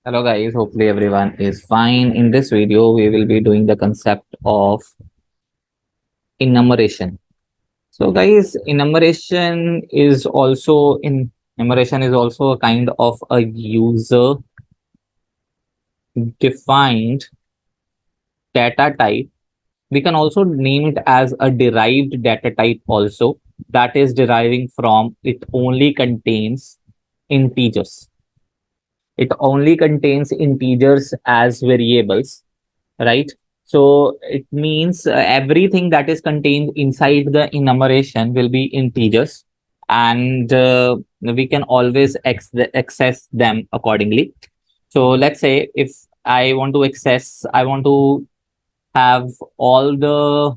Hello guys, hopefully everyone is fine. In this video, we will be doing the concept of enumeration. So guys, enumeration is also a kind of a user defined data type. We can also name it as a derived data type also, that is deriving from it only contains integers. It only contains integers as variables, right? So it means everything that is contained inside the enumeration will be integers, and we can always access them accordingly. So let's say if I want to have all the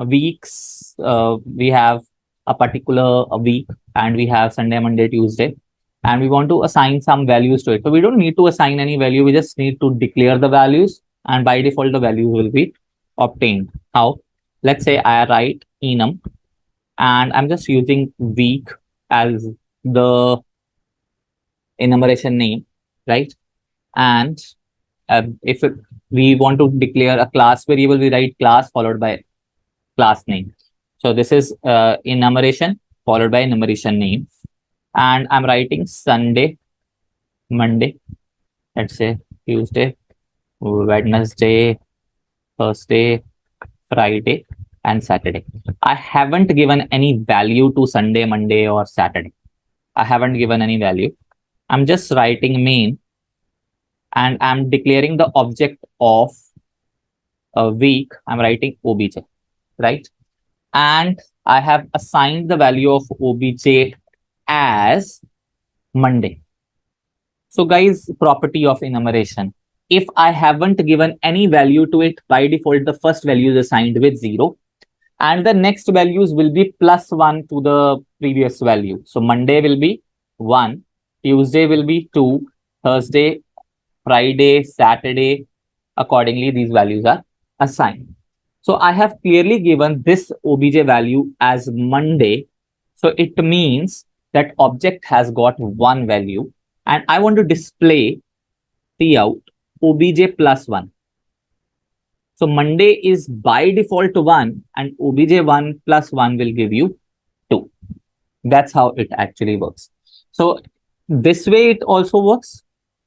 weeks. We have a particular week, and we have Sunday, Monday, Tuesday, and we want to assign some values to it. So we don't need to assign any value. We just need to declare the values, and by default, the values will be obtained. How? Let's say I write enum, and I'm just using week as the enumeration name, right? And if we want to declare a class variable, we write class followed by class name. So this is enumeration followed by enumeration name. And I'm writing Sunday, Monday, let's say Tuesday, Wednesday, Thursday, Friday, and Saturday. I haven't given any value to Sunday, Monday, or Saturday. I haven't given any value. I'm just writing main, and I'm declaring the object of a week. I'm writing obj, right? And I have assigned the value of obj as Monday. So guys, property of enumeration. If I haven't given any value to it, by default, the first value is assigned with 0. And the next values will be plus 1 to the previous value. So Monday will be 1, Tuesday will be 2, Thursday, Friday, Saturday. Accordingly, these values are assigned. So I have clearly given this obj value as Monday. So it means that object has got one value, and I want to display out obj plus 1. So Monday is by default 1, and obj 1 plus 1 will give you 2. That's how it actually works. So this way it also works.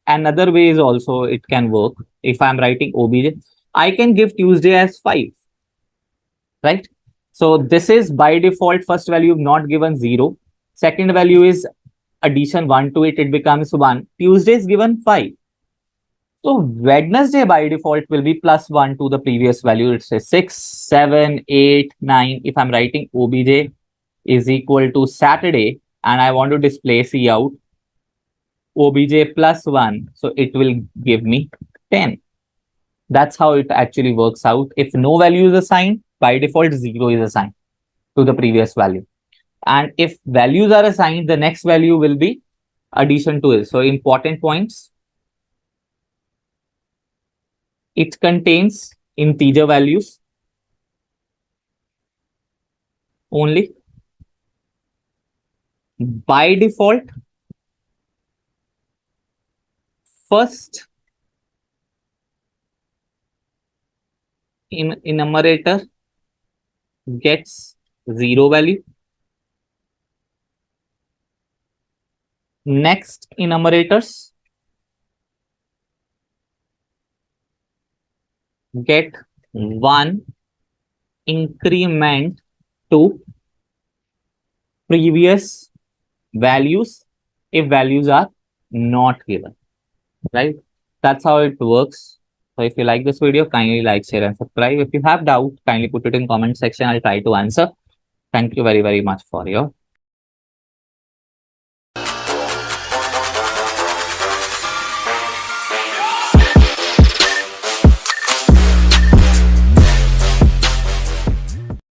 Another way is also it can work. If I'm writing obj, I can give Tuesday as 5, right? So this is by default first value not given 0. Second value is addition 1 to it, it becomes 1. Tuesday is given 5. So Wednesday by default will be plus 1 to the previous value. It's a 6, 7, 8, 9. If I'm writing obj is equal to Saturday, and I want to display out obj plus 1, so it will give me 10. That's how it actually works out. If no value is assigned, by default 0 is assigned to the previous value. And if values are assigned, the next value will be addition to it. So important points. It contains integer values only. By default, first enumerator gets 0 value. Next enumerators get 1 increment to previous values if values are not given, right? That's how it works. So if you like this video, kindly like, share, and subscribe. If you have doubt, kindly put it in comment section. I'll try to answer. Thank you very, very much for your